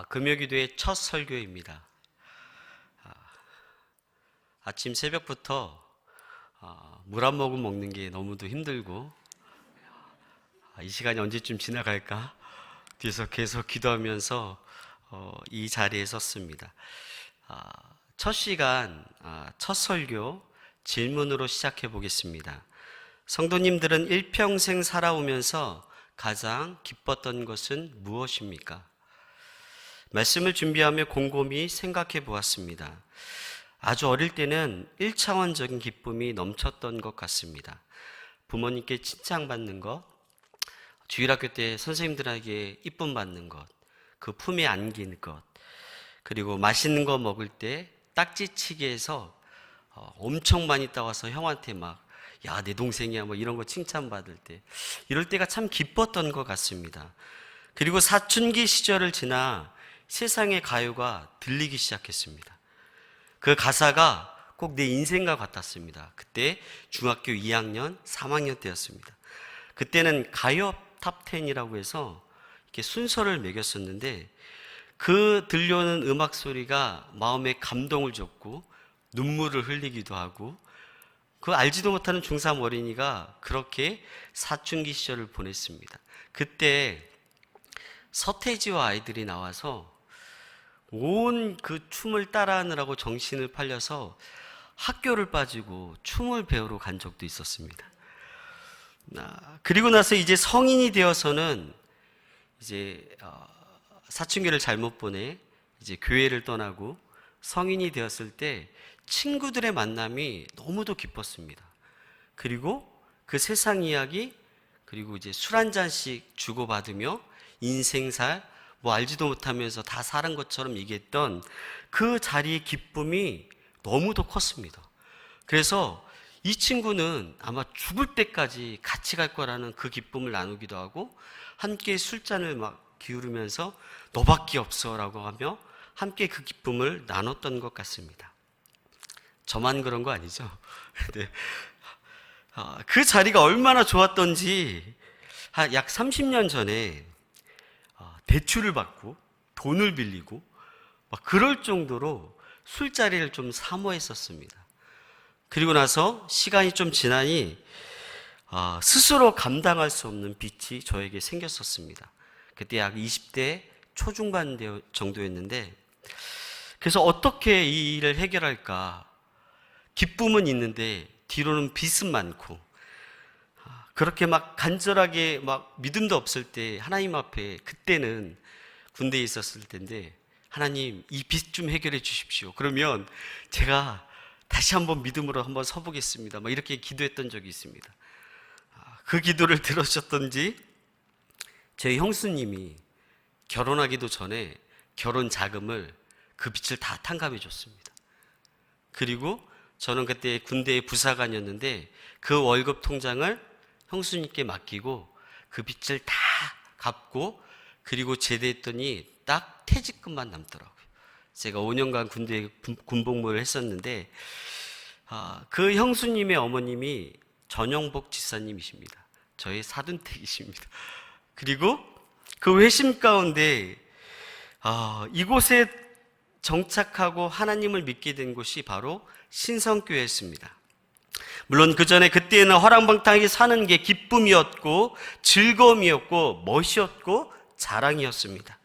금요기도의 첫 설교입니다. 아침 새벽부터 물 한 모금 먹는 게 너무도 힘들고 이 시간이 언제쯤 지나갈까 뒤에서 계속 기도하면서 이 자리에 섰습니다. 첫 시간, 첫 설교 질문으로 시작해 보겠습니다. 성도님들은 일평생 살아오면서 가장 기뻤던 것은 무엇입니까? 말씀을 준비하며 곰곰이 생각해 보았습니다. 아주 어릴 때는 1차원적인 기쁨이 넘쳤던 것 같습니다. 부모님께 칭찬받는 것, 주일학교 때 선생님들에게 이쁨 받는 것, 그 품에 안긴 것, 그리고 맛있는 거 먹을 때 딱지치기해서 엄청 많이 따와서 형한테 막 야, 내 동생이야 뭐 이런 거 칭찬받을 때, 이럴 때가 참 기뻤던 것 같습니다. 그리고 사춘기 시절을 지나 세상의 가요가 들리기 시작했습니다. 그 가사가 꼭 내 인생과 같았습니다. 그때 중학교 2학년, 3학년 때였습니다. 그때는 가요 탑10이라고 해서 이렇게 순서를 매겼었는데 그 들려오는 음악 소리가 마음에 감동을 줬고 눈물을 흘리기도 하고 그 알지도 못하는 중3 어린이가 그렇게 사춘기 시절을 보냈습니다. 그때 서태지와 아이들이 나와서 온 그 춤을 따라하느라고 정신을 팔려서 학교를 빠지고 춤을 배우러 간 적도 있었습니다. 그리고 나서 이제 성인이 되어서는 이제 사춘기를 잘못 보내 이제 교회를 떠나고 성인이 되었을 때 친구들의 만남이 너무도 기뻤습니다. 그리고 그 세상 이야기, 그리고 이제 술 한 잔씩 주고받으며 인생살 뭐 알지도 못하면서 다 사는 것처럼 얘기했던 그 자리의 기쁨이 너무도 컸습니다. 그래서 이 친구는 아마 죽을 때까지 같이 갈 거라는 그 기쁨을 나누기도 하고 함께 술잔을 막 기울이면서 너밖에 없어 라고 하며 함께 그 기쁨을 나눴던 것 같습니다. 저만 그런 거 아니죠? 네. 그 자리가 얼마나 좋았던지 약 30년 전에 대출을 받고 돈을 빌리고 막 그럴 정도로 술자리를 좀 사모했었습니다. 그리고 나서 시간이 좀 지나니 스스로 감당할 수 없는 빚이 저에게 생겼었습니다. 그때 약 20대 초중반 정도였는데 그래서 어떻게 이 일을 해결할까? 기쁨은 있는데 뒤로는 빚은 많고 그렇게 막 간절하게 막 믿음도 없을 때 하나님 앞에 그때는 군대에 있었을 텐데 하나님 이 빚 좀 해결해 주십시오. 그러면 제가 다시 한번 믿음으로 한번 서보겠습니다. 막 이렇게 기도했던 적이 있습니다. 그 기도를 들으셨던지 저희 형수님이 결혼하기도 전에 결혼 자금을 그 빚을 다 탕감해 줬습니다. 그리고 저는 그때 군대의 부사관이었는데 그 월급 통장을 형수님께 맡기고 그 빚을 다 갚고 그리고 제대했더니 딱 퇴직금만 남더라고요. 제가 5년간 군대에 군복무를 했었는데 그 형수님의 어머님이 전영복 지사님이십니다. 저의 사돈댁이십니다. 그리고 그 회심 가운데 이곳에 정착하고 하나님을 믿게 된 곳이 바로 신성교회였습니다. 물론 그 전에 그때는 허랑방탕하게 사는 게 기쁨이었고 즐거움이었고 멋이었고 자랑이었습니다.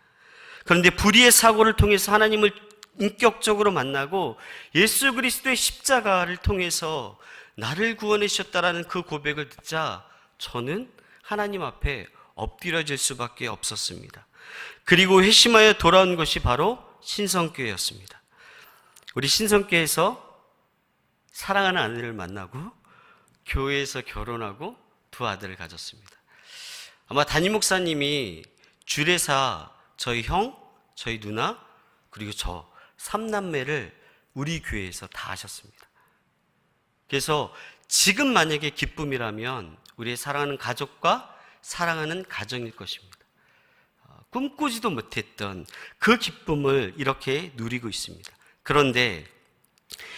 그런데 불의의 사고를 통해서 하나님을 인격적으로 만나고 예수 그리스도의 십자가를 통해서 나를 구원해 주셨다라는 그 고백을 듣자 저는 하나님 앞에 엎드려질 수밖에 없었습니다. 그리고 회심하여 돌아온 것이 바로 신성교회였습니다. 우리 신성교회에서 사랑하는 아내를 만나고 교회에서 결혼하고 두 아들을 가졌습니다. 아마 담임 목사님이 주례사 저희 형, 저희 누나 그리고 저 3남매를 우리 교회에서 다 하셨습니다. 그래서 지금 만약에 기쁨이라면 우리의 사랑하는 가족과 사랑하는 가정일 것입니다. 꿈꾸지도 못했던 그 기쁨을 이렇게 누리고 있습니다. 그런데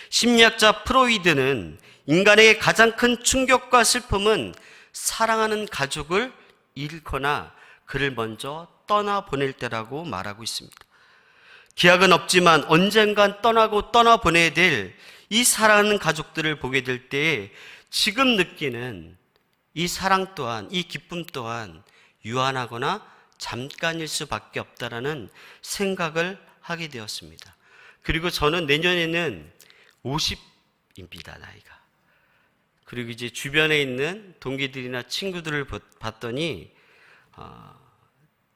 심리학자 프로이드는 인간에게 가장 큰 충격과 슬픔은 사랑하는 가족을 잃거나 그를 먼저 떠나보낼 때라고 말하고 있습니다. 기약은 없지만 언젠간 떠나보내야 될 이 사랑하는 가족들을 보게 될 때에 지금 느끼는 이 사랑 또한, 이 기쁨 또한 유한하거나 잠깐일 수밖에 없다라는 생각을 하게 되었습니다. 그리고 저는 내년에는 50입니다, 나이가. 그리고 이제 주변에 있는 동기들이나 친구들을 봤더니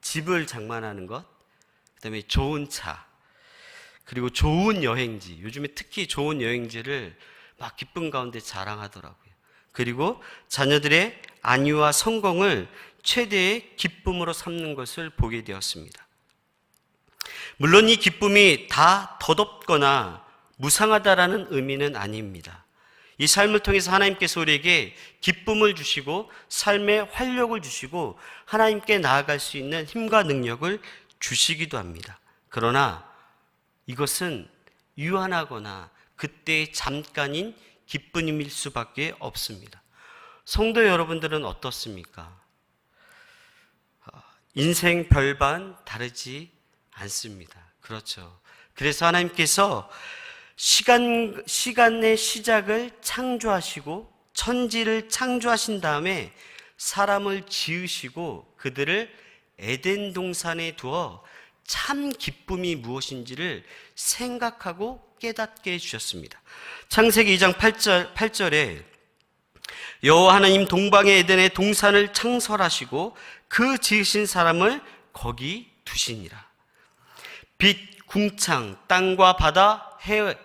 집을 장만하는 것, 그다음에 좋은 차, 그리고 좋은 여행지, 요즘에 특히 좋은 여행지를 막 기쁨 가운데 자랑하더라고요. 그리고 자녀들의 안위와 성공을 최대의 기쁨으로 삼는 것을 보게 되었습니다. 물론 이 기쁨이 다 덧없거나 무상하다라는 의미는 아닙니다. 이 삶을 통해서 하나님께서 우리에게 기쁨을 주시고 삶의 활력을 주시고 하나님께 나아갈 수 있는 힘과 능력을 주시기도 합니다. 그러나 이것은 유한하거나 그때의 잠깐인 기쁨일 수밖에 없습니다. 성도 여러분들은 어떻습니까? 인생 별반 다르지 않습니다. 그렇죠. 그래서 하나님께서 시간의 시작을 창조하시고 천지를 창조하신 다음에 사람을 지으시고 그들을 에덴 동산에 두어 참 기쁨이 무엇인지를 생각하고 깨닫게 해주셨습니다. 창세기 2장 8절에 여호와 하나님 동방의 에덴의 동산을 창설하시고 그 지으신 사람을 거기 두시니라. 빛, 궁창, 땅과 바다,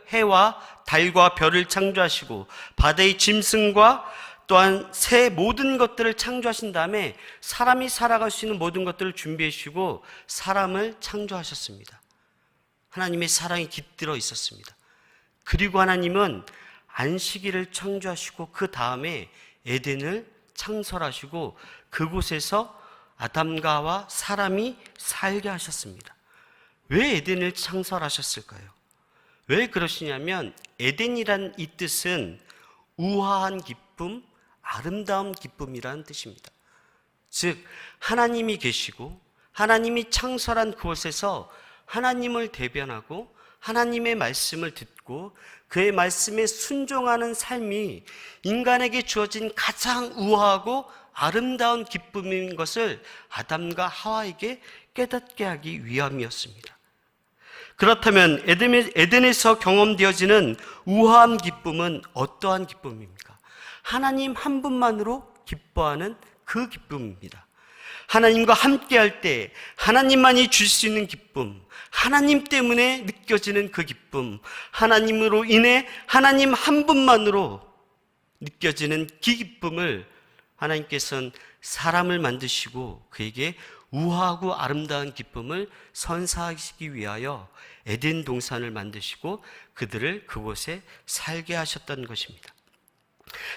해와 달과 별을 창조하시고 바다의 짐승과 또한 새 모든 것들을 창조하신 다음에 사람이 살아갈 수 있는 모든 것들을 준비해 주시고 사람을 창조하셨습니다. 하나님의 사랑이 깃들어 있었습니다. 그리고 하나님은 안식일을 창조하시고 그 다음에 에덴을 창설하시고 그곳에서 아담과 하와 사람이 살게 하셨습니다. 왜 에덴을 창설하셨을까요? 왜 그러시냐면 에덴이란 이 뜻은 우아한 기쁨, 아름다운 기쁨이라는 뜻입니다. 즉 하나님이 계시고 하나님이 창설한 그곳에서 하나님을 대변하고 하나님의 말씀을 듣고 그의 말씀에 순종하는 삶이 인간에게 주어진 가장 우아하고 아름다운 기쁨인 것을 아담과 하와에게 깨닫게 하기 위함이었습니다. 그렇다면 에덴에서 경험되어지는 우아한 기쁨은 어떠한 기쁨입니까? 하나님 한 분만으로 기뻐하는 그 기쁨입니다. 하나님과 함께할 때 하나님만이 줄 수 있는 기쁨, 하나님 때문에 느껴지는 그 기쁨, 하나님으로 인해 하나님 한 분만으로 느껴지는 그 기쁨을 하나님께서는 사람을 만드시고 그에게 우아하고 아름다운 기쁨을 선사하시기 위하여 에덴 동산을 만드시고 그들을 그곳에 살게 하셨던 것입니다.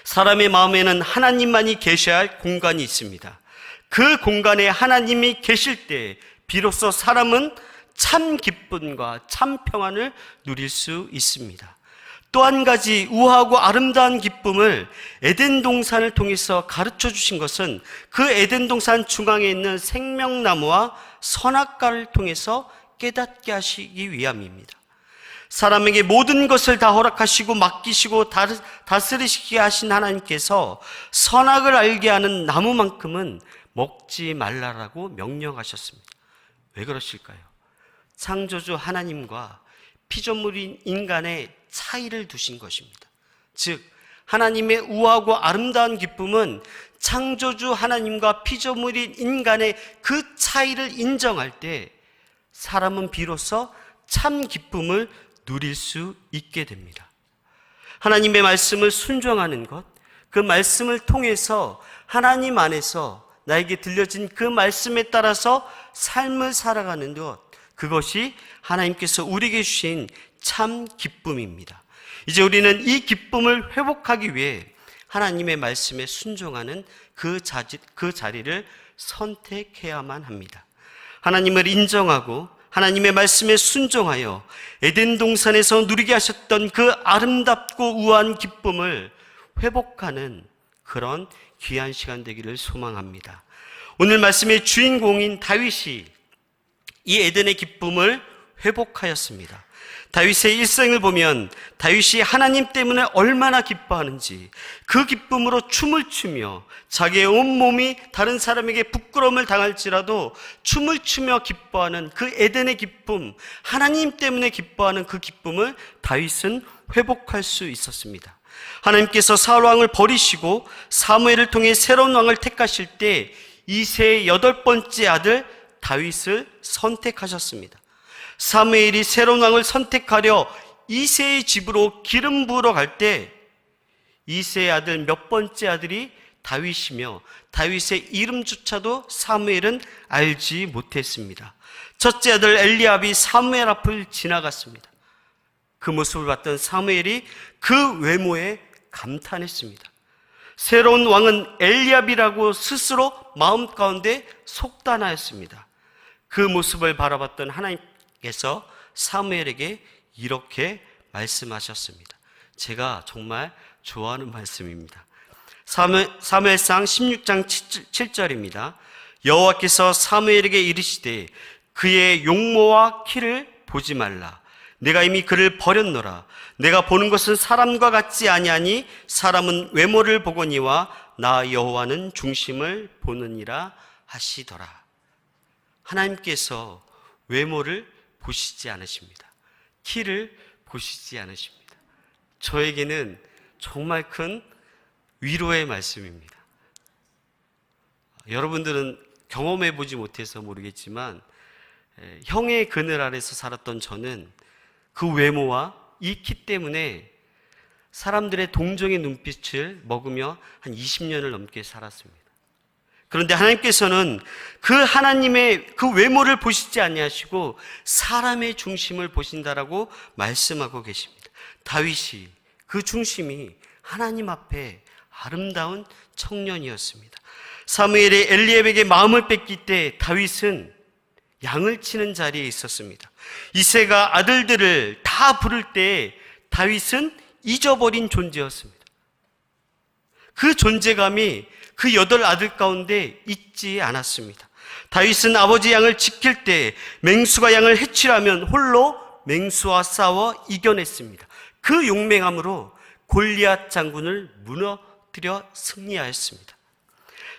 사람의 마음에는 하나님만이 계셔야 할 공간이 있습니다. 그 공간에 하나님이 계실 때 비로소 사람은 참 기쁨과 참 평안을 누릴 수 있습니다. 또 한 가지 우아하고 아름다운 기쁨을 에덴 동산을 통해서 가르쳐 주신 것은 그 에덴 동산 중앙에 있는 생명나무와 선악과를 통해서 깨닫게 하시기 위함입니다. 사람에게 모든 것을 다 허락하시고 맡기시고 다스리시게 하신 하나님께서 선악을 알게 하는 나무만큼은 먹지 말라라고 명령하셨습니다. 왜 그러실까요? 창조주 하나님과 피조물인 인간의 차이를 두신 것입니다. 즉 하나님의 우아하고 아름다운 기쁨은 창조주 하나님과 피조물인 인간의 그 차이를 인정할 때 사람은 비로소 참 기쁨을 누릴 수 있게 됩니다. 하나님의 말씀을 순종하는 것, 그 말씀을 통해서 하나님 안에서 나에게 들려진 그 말씀에 따라서 삶을 살아가는 것, 그것이 하나님께서 우리에게 주신 참 기쁨입니다. 이제 우리는 이 기쁨을 회복하기 위해 하나님의 말씀에 순종하는 그 자리를 선택해야만 합니다. 하나님을 인정하고 하나님의 말씀에 순종하여 에덴 동산에서 누리게 하셨던 그 아름답고 우아한 기쁨을 회복하는 그런 귀한 시간 되기를 소망합니다. 오늘 말씀의 주인공인 다윗이 이 에덴의 기쁨을 회복하였습니다. 다윗의 일생을 보면 다윗이 하나님 때문에 얼마나 기뻐하는지, 그 기쁨으로 춤을 추며 자기의 온몸이 다른 사람에게 부끄러움을 당할지라도 춤을 추며 기뻐하는 그 에덴의 기쁨, 하나님 때문에 기뻐하는 그 기쁨을 다윗은 회복할 수 있었습니다. 하나님께서 사울 왕을 버리시고 사무엘을 통해 새로운 왕을 택하실 때 이새의 8번째 아들 다윗을 선택하셨습니다. 사무엘이 새로운 왕을 선택하려 이새의 집으로 기름 부으러 갈 때 이새의 아들 몇 번째 아들이 다윗이며 다윗의 이름조차도 사무엘은 알지 못했습니다. 첫째 아들 엘리압이 사무엘 앞을 지나갔습니다. 그 모습을 봤던 사무엘이 그 외모에 감탄했습니다. 새로운 왕은 엘리압이라고 스스로 마음 가운데 속단하였습니다. 그 모습을 바라봤던 하나님께서 사무엘에게 이렇게 말씀하셨습니다. 제가 정말 좋아하는 말씀입니다. 사무엘상 16장 7절입니다. 여호와께서 사무엘에게 이르시되 그의 용모와 키를 보지 말라. 내가 이미 그를 버렸노라. 내가 보는 것은 사람과 같지 아니하니 사람은 외모를 보거니와 나 여호와는 중심을 보느니라 하시더라. 하나님께서 외모를 보시지 않으십니다. 키를 보시지 않으십니다. 저에게는 정말 큰 위로의 말씀입니다. 여러분들은 경험해 보지 못해서 모르겠지만 형의 그늘 아래서 살았던 저는 그 외모와 이 키 때문에 사람들의 동정의 눈빛을 먹으며 한 20년을 넘게 살았습니다. 그런데 하나님께서는 그 하나님의 그 외모를 보시지 아니하시고 사람의 중심을 보신다라고 말씀하고 계십니다. 다윗이 그 중심이 하나님 앞에 아름다운 청년이었습니다. 사무엘이 엘리압에게 마음을 뺏길 때 다윗은 양을 치는 자리에 있었습니다. 이새가 아들들을 다 부를 때 다윗은 잊어버린 존재였습니다. 그 존재감이 그 8 아들 가운데 있지 않았습니다. 다윗은 아버지 양을 지킬 때 맹수가 양을 해치려면 홀로 맹수와 싸워 이겨냈습니다. 그 용맹함으로 골리앗 장군을 무너뜨려 승리하였습니다.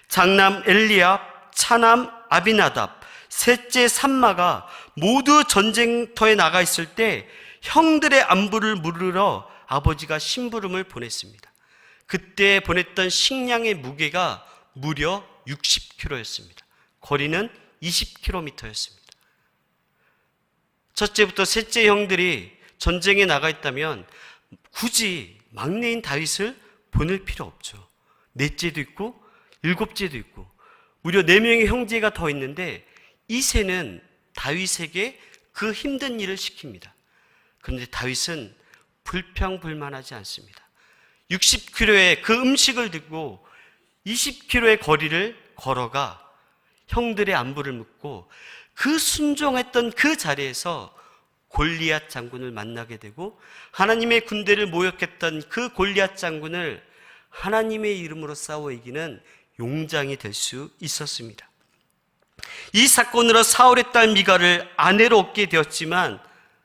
장남 엘리압, 차남 아비나답, 셋째 삼마가 모두 전쟁터에 나가 있을 때 형들의 안부를 물으러 아버지가 심부름을 보냈습니다. 그때 보냈던 식량의 무게가 무려 60kg였습니다. 거리는 20km였습니다. 첫째부터 셋째 형들이 전쟁에 나가 있다면 굳이 막내인 다윗을 보낼 필요 없죠. 넷째도 있고 7째도 있고 무려 4명의 형제가 더 있는데 이새는 다윗에게 그 힘든 일을 시킵니다. 그런데 다윗은 불평불만하지 않습니다. 60kg의 그 음식을 들고 20km의 거리를 걸어가 형들의 안부를 묻고 그 순종했던 그 자리에서 골리앗 장군을 만나게 되고 하나님의 군대를 모욕했던 그 골리앗 장군을 하나님의 이름으로 싸워 이기는 용장이 될 수 있었습니다. 이 사건으로 사울의 딸 미갈을 아내로 얻게 되었지만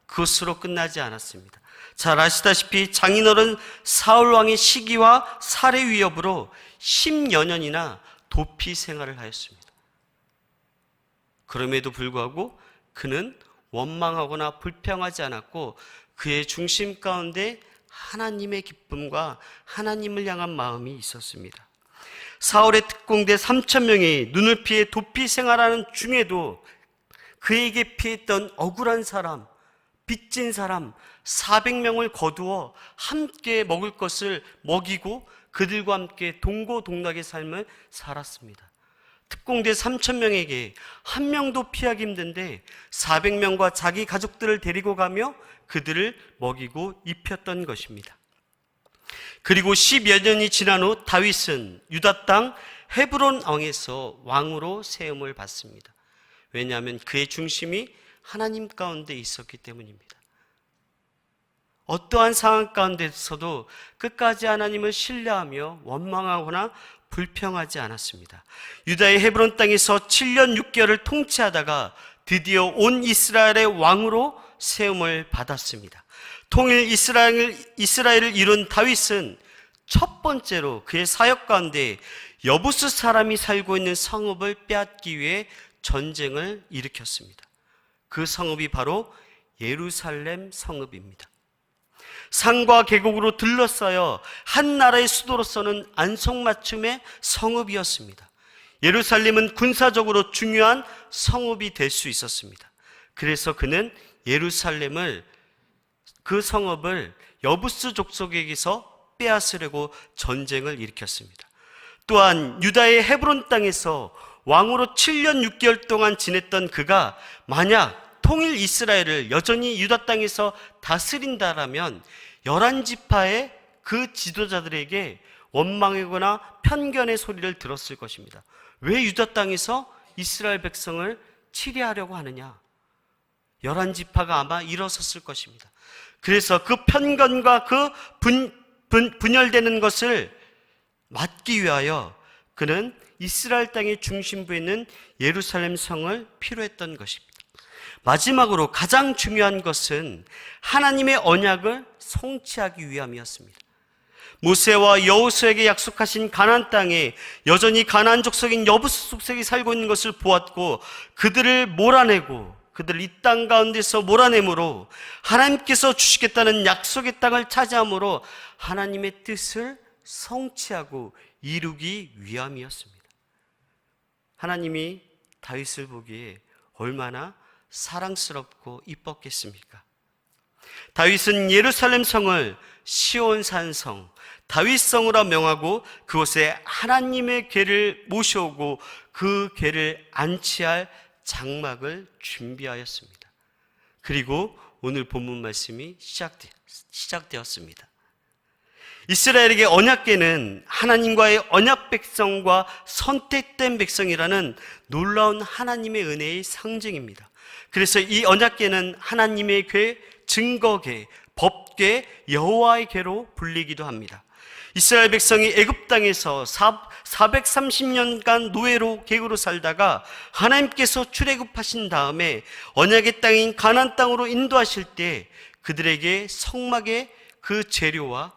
그것으로 끝나지 않았습니다. 잘 아시다시피 장인어른 사울왕의 시기와 살해 위협으로 10여 년이나 도피 생활을 하였습니다. 그럼에도 불구하고 그는 원망하거나 불평하지 않았고 그의 중심 가운데 하나님의 기쁨과 하나님을 향한 마음이 있었습니다. 사울의 특공대 3,000명이 눈을 피해 도피 생활하는 중에도 그에게 피했던 억울한 사람, 빚진 사람 400명을 거두어 함께 먹을 것을 먹이고 그들과 함께 동고동락의 삶을 살았습니다. 특공대 3,000명에게 한 명도 피하기 힘든데 400명과 자기 가족들을 데리고 가며 그들을 먹이고 입혔던 것입니다. 그리고 10여 년이 지난 후 다윗은 유다 땅 헤브론 왕에서 왕으로 세움을 받습니다. 왜냐하면 그의 중심이 하나님 가운데 있었기 때문입니다. 어떠한 상황 가운데서도 끝까지 하나님을 신뢰하며 원망하거나 불평하지 않았습니다. 유다의 헤브론 땅에서 7년 6개월을 통치하다가 드디어 온 이스라엘의 왕으로 세움을 받았습니다. 통일 이스라엘을 이룬 다윗은 첫 번째로 그의 사역 가운데 여부스 사람이 살고 있는 성읍을 빼앗기 위해 전쟁을 일으켰습니다. 그 성읍이 바로 예루살렘 성읍입니다. 산과 계곡으로 둘러싸여 한 나라의 수도로서는 안성맞춤의 성읍이었습니다. 예루살렘은 군사적으로 중요한 성읍이 될 수 있었습니다. 그래서 그는 그 성읍을 여부스 족속에게서 빼앗으려고 전쟁을 일으켰습니다. 또한 유다의 헤브론 땅에서 왕으로 7년 6개월 동안 지냈던 그가 만약 통일 이스라엘을 여전히 유다 땅에서 다스린다라면 11지파의 그 지도자들에게 원망이거나 편견의 소리를 들었을 것입니다. 왜 유다 땅에서 이스라엘 백성을 치리하려고 하느냐? 11지파가 아마 일어섰을 것입니다. 그래서 그 편견과 그 분열되는 것을 막기 위하여 그는 이스라엘 땅의 중심부에 있는 예루살렘 성을 필요했던 것입니다. 마지막으로 가장 중요한 것은 하나님의 언약을 성취하기 위함이었습니다. 모세와 여호수아에게 약속하신 가나안 땅에 여전히 가나안 족속인 여부스 족속이 살고 있는 것을 보았고 그들을 몰아내고 그들을 이 땅 가운데서 몰아내므로 하나님께서 주시겠다는 약속의 땅을 차지함으로 하나님의 뜻을 성취하고 이루기 위함이었습니다. 하나님이 다윗을 보기에 얼마나 사랑스럽고 이뻤겠습니까? 다윗은 예루살렘 성을 시온산성, 다윗성으로 명하고 그곳에 하나님의 궤를 모셔오고 그 궤를 안치할 장막을 준비하였습니다. 그리고 오늘 본문 말씀이 시작되었습니다. 이스라엘에게 언약궤는 하나님과의 언약 백성과 선택된 백성이라는 놀라운 하나님의 은혜의 상징입니다. 그래서 이 언약궤는 하나님의 궤, 증거궤, 법궤, 여호와의 궤로 불리기도 합니다. 이스라엘 백성이 애굽 땅에서 430년간 노예로 객으로 살다가 하나님께서 출애굽하신 다음에 언약의 땅인 가나안 땅으로 인도하실 때 그들에게 성막의 그 재료와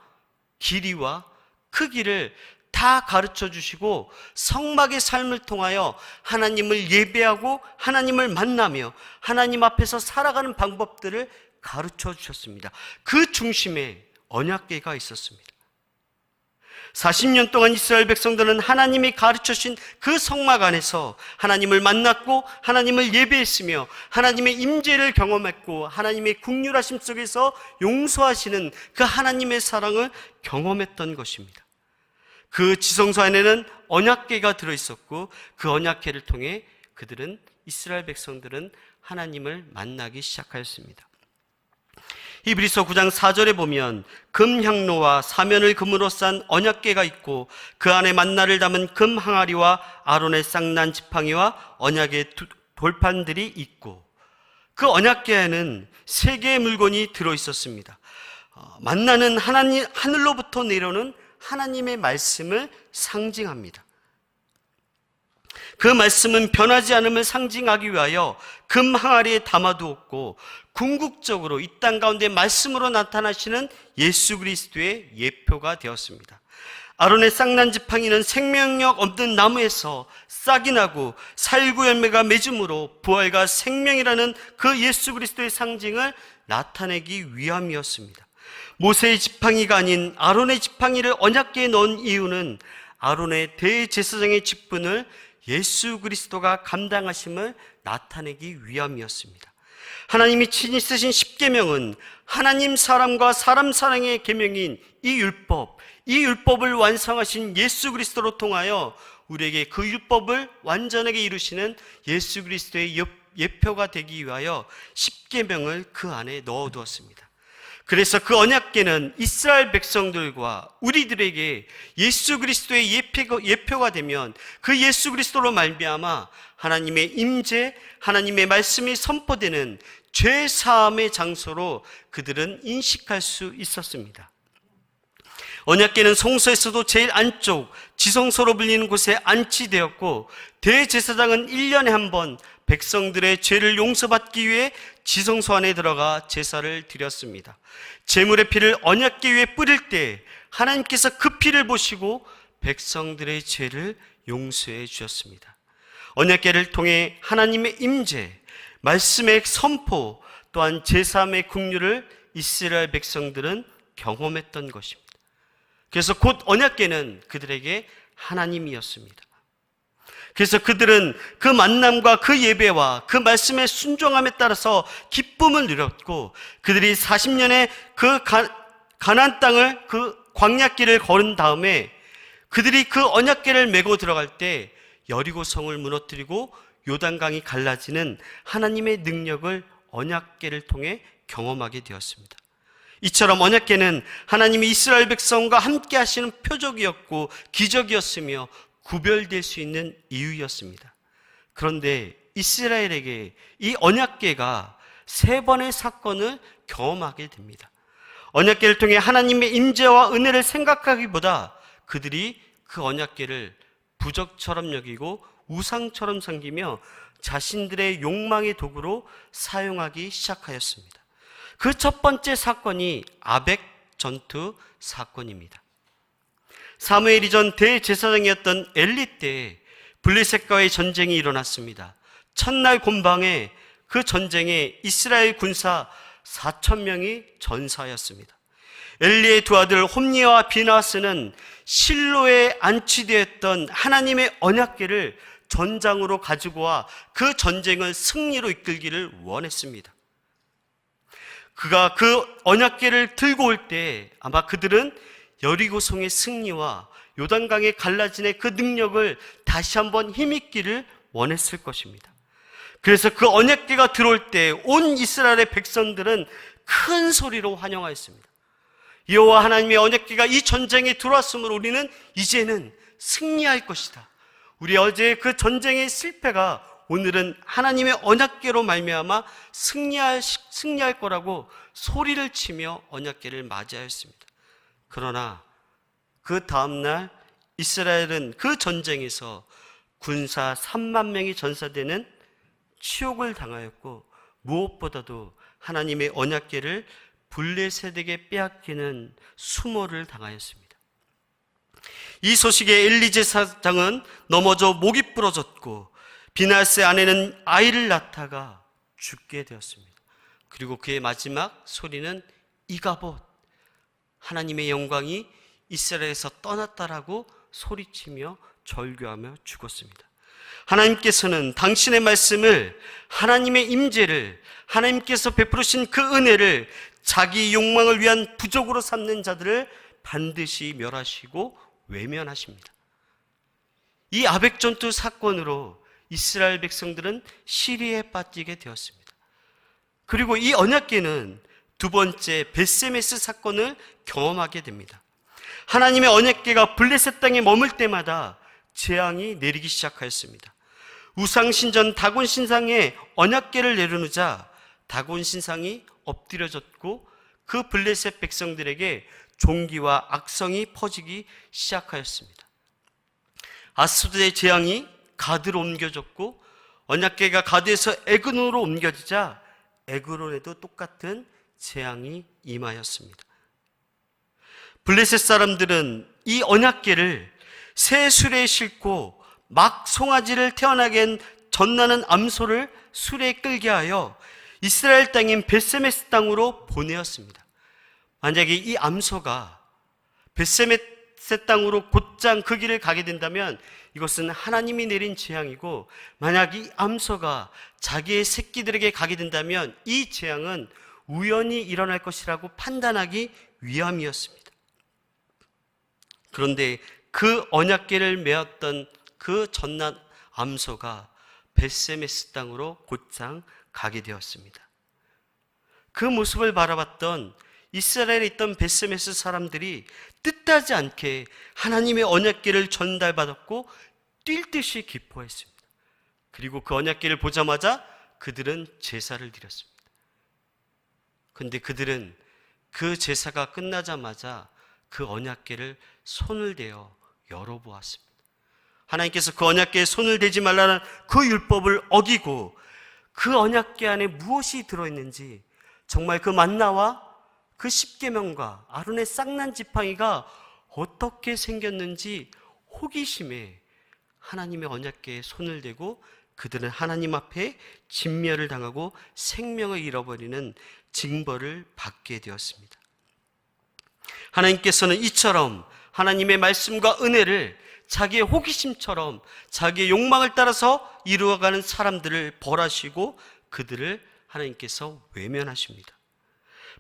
길이와 크기를 다 가르쳐 주시고 성막의 삶을 통하여 하나님을 예배하고 하나님을 만나며 하나님 앞에서 살아가는 방법들을 가르쳐 주셨습니다. 그 중심에 언약궤가 있었습니다. 40년 동안 이스라엘 백성들은 하나님이 가르쳐 주신 그 성막 안에서 하나님을 만났고 하나님을 예배했으며 하나님의 임재를 경험했고 하나님의 긍휼하심 속에서 용서하시는 그 하나님의 사랑을 경험했던 것입니다. 그 지성소 안에는 언약궤가 들어있었고 그 언약궤를 통해 이스라엘 백성들은 하나님을 만나기 시작하였습니다. 히브리서 9장 4절에 보면 금향로와 사면을 금으로 싼 언약궤가 있고 그 안에 만나를 담은 금 항아리와 아론의 쌍난 지팡이와 언약의 돌판들이 있고 그 언약궤에는 3개의 물건이 들어있었습니다. 만나는 하늘로부터 내려오는 하나님의 말씀을 상징합니다. 그 말씀은 변하지 않음을 상징하기 위하여 금 항아리에 담아두었고 궁극적으로 이 땅 가운데 말씀으로 나타나시는 예수 그리스도의 예표가 되었습니다. 아론의 쌍난 지팡이는 생명력 없는 나무에서 싹이 나고 살구 열매가 맺음으로 부활과 생명이라는 그 예수 그리스도의 상징을 나타내기 위함이었습니다. 모세의 지팡이가 아닌 아론의 지팡이를 언약궤에 넣은 이유는 아론의 대제사장의 직분을 예수 그리스도가 감당하심을 나타내기 위함이었습니다. 하나님이 친히 쓰신 십계명은 하나님 사람과 사람 사랑의 계명인 이 율법을 완성하신 예수 그리스도로 통하여 우리에게 그 율법을 완전하게 이루시는 예수 그리스도의 예표가 되기 위하여 십계명을 그 안에 넣어두었습니다. 그래서 그 언약궤는 이스라엘 백성들과 우리들에게 예수 그리스도의 예표가 되면 그 예수 그리스도로 말미암아 하나님의 임재, 하나님의 말씀이 선포되는 죄 사함의 장소로 그들은 인식할 수 있었습니다. 언약궤는 성소에서도 제일 안쪽 지성소로 불리는 곳에 안치되었고 대제사장은 1년에 한 번 백성들의 죄를 용서받기 위해 지성소 안에 들어가 제사를 드렸습니다. 제물의 피를 언약궤 위에 뿌릴 때 하나님께서 그 피를 보시고 백성들의 죄를 용서해 주셨습니다. 언약궤를 통해 하나님의 임재, 말씀의 선포, 또한 제3의 국류를 이스라엘 백성들은 경험했던 것입니다. 그래서 곧 언약궤는 그들에게 하나님이었습니다. 그래서 그들은 그 만남과 그 예배와 그 말씀의 순종함에 따라서 기쁨을 누렸고, 그들이 40년의 그 가나안 땅을, 그 광야길을 걸은 다음에 그들이 그 언약궤를 메고 들어갈 때 여리고 성을 무너뜨리고 요단강이 갈라지는 하나님의 능력을 언약궤를 통해 경험하게 되었습니다. 이처럼 언약궤는 하나님이 이스라엘 백성과 함께 하시는 표적이었고 기적이었으며 구별될 수 있는 이유였습니다. 그런데 이스라엘에게 이 언약궤가 3번의 사건을 경험하게 됩니다. 언약궤를 통해 하나님의 임재와 은혜를 생각하기보다 그들이 그 언약궤를 부적처럼 여기고 우상처럼 섬기며 자신들의 욕망의 도구로 사용하기 시작하였습니다. 그 첫 번째 사건이 아벡 전투 사건입니다. 사무엘 이전 대제사장이었던 엘리 때 블레셋과의 전쟁이 일어났습니다. 첫날 곰방에 그 전쟁에 이스라엘 군사 4,000명이 전사하였습니다. 엘리의 두 아들 홈니와 비나스는 실로에 안치되었던 하나님의 언약궤를 전장으로 가지고 와 그 전쟁을 승리로 이끌기를 원했습니다. 그가 그 언약궤를 들고 올 때 아마 그들은 여리고성의 승리와 요단강의 갈라진의 그 능력을 다시 한번 힘입기를 원했을 것입니다. 그래서 그 언약궤가 들어올 때 온 이스라엘의 백성들은 큰 소리로 환영하였습니다. 여호와 하나님의 언약궤가 이 전쟁에 들어왔으므로 우리는 이제는 승리할 것이다. 우리 어제의 그 전쟁의 실패가 오늘은 하나님의 언약궤로 말미암아 승리할 거라고 소리를 치며 언약궤를 맞이하였습니다. 그러나 그 다음날 이스라엘은 그 전쟁에서 군사 3만 명이 전사되는 치욕을 당하였고, 무엇보다도 하나님의 언약궤를 블레셋에게 빼앗기는 수모를 당하였습니다. 이 소식에 엘리 제사장은 넘어져 목이 부러졌고 비나스의 아내는 아이를 낳다가 죽게 되었습니다. 그리고 그의 마지막 소리는 이가봇, 하나님의 영광이 이스라엘에서 떠났다라고 소리치며 절규하며 죽었습니다. 하나님께서는 당신의 말씀을, 하나님의 임재를, 하나님께서 베푸신 그 은혜를 자기 욕망을 위한 부족으로 삼는 자들을 반드시 멸하시고 외면하십니다. 이 아벡 전투 사건으로 이스라엘 백성들은 시리에 빠지게 되었습니다. 그리고 이 언약궤는 두 번째 벳세메스 사건을 경험하게 됩니다. 하나님의 언약궤가 블레셋 땅에 머물 때마다 재앙이 내리기 시작하였습니다. 우상신전 다곤 신상에 언약궤를 내려놓자 다곤 신상이 엎드려졌고 그 블레셋 백성들에게 종기와 악성이 퍼지기 시작하였습니다. 아스도의 재앙이 가드로 옮겨졌고 언약궤가 가드에서 에그론으로 옮겨지자 에그론에도 똑같은 재앙이 임하였습니다. 블레셋 사람들은 이 언약궤를 새 수레에 싣고 막 송아지를 태어나게 한 젖나는 암소를 수레에 끌게 하여 이스라엘 땅인 벳세메스 땅으로 보내었습니다. 만약에 이 암소가 벳세메스 땅으로 곧장 그 길을 가게 된다면 이것은 하나님이 내린 재앙이고, 만약 이 암소가 자기의 새끼들에게 가게 된다면 이 재앙은 우연히 일어날 것이라고 판단하기 위함이었습니다. 그런데 그 언약궤를 메었던 그 젖난 암소가 벳세메스 땅으로 곧장 가게 되었습니다. 그 모습을 바라봤던 이스라엘에 있던 벳세메스 사람들이 뜻하지 않게 하나님의 언약궤를 전달받았고 뛸 듯이 기뻐했습니다. 그리고 그 언약궤를 보자마자 그들은 제사를 드렸습니다. 그런데 그들은 그 제사가 끝나자마자 그 언약궤를 손을 대어 열어보았습니다. 하나님께서 그 언약궤에 손을 대지 말라는 그 율법을 어기고 그 언약궤 안에 무엇이 들어있는지, 정말 그 만나와 그 십계명과 아론의 쌍난 지팡이가 어떻게 생겼는지 호기심에 하나님의 언약궤에 손을 대고 그들은 하나님 앞에 진멸을 당하고 생명을 잃어버리는 징벌을 받게 되었습니다. 하나님께서는 이처럼 하나님의 말씀과 은혜를 자기의 호기심처럼 자기의 욕망을 따라서 이루어가는 사람들을 벌하시고 그들을 하나님께서 외면하십니다.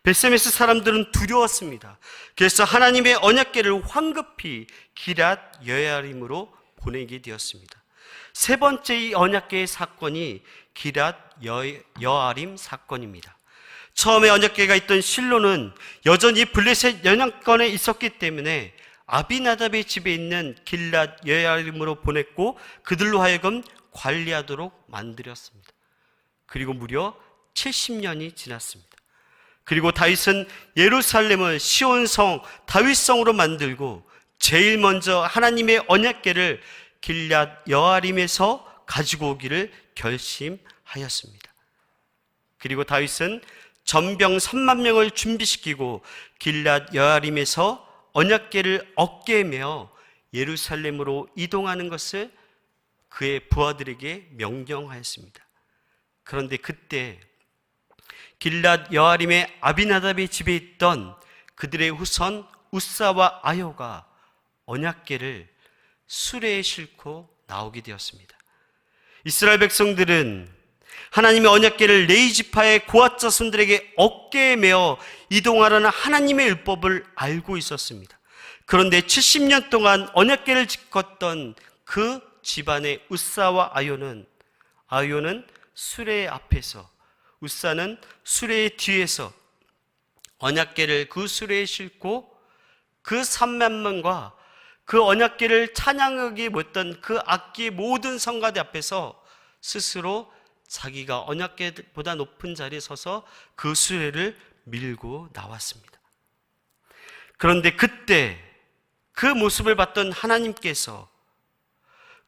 벳세메스 사람들은 두려웠습니다. 그래서 하나님의 언약궤를 황급히 기럇 여야림으로 보내게 되었습니다. 세 번째 이 언약궤의 사건이 기럇 여아림 사건입니다. 처음에 언약궤가 있던 실로는 여전히 블레셋 연약권에 있었기 때문에 아비나답의 집에 있는 길랏 여야림으로 보냈고 그들로 하여금 관리하도록 만들었습니다. 그리고 무려 70년이 지났습니다. 그리고 다윗은 예루살렘을 시온성 다윗성으로 만들고 제일 먼저 하나님의 언약궤를 길랏 여아림에서 가지고 오기를 결심하였습니다. 그리고 다윗은 전병 3만 명을 준비시키고 길랏 여아림에서 언약궤를 어깨에 메어 예루살렘으로 이동하는 것을 그의 부하들에게 명령하였습니다. 그런데 그때 길랏 여아림의 아비나답의 집에 있던 그들의 후손 우사와 아요가 언약궤를 수레에 싣고 나오게 되었습니다. 이스라엘 백성들은 하나님의 언약궤를 레위 지파의 고앗 자손들에게 어깨에 메어 이동하라는 하나님의 율법을 알고 있었습니다. 그런데 70년 동안 언약궤를 지켰던 그 집안의 우사와 아요는 수레 앞에서, 우사는 수레의 뒤에서 언약궤를 그 수레에 싣고 그 3만 명과 그 언약궤를 찬양하기 못했던 그 악기의 모든 성가대 앞에서 스스로 자기가 언약궤보다 높은 자리에 서서 그 수레를 밀고 나왔습니다. 그런데 그때 그 모습을 봤던 하나님께서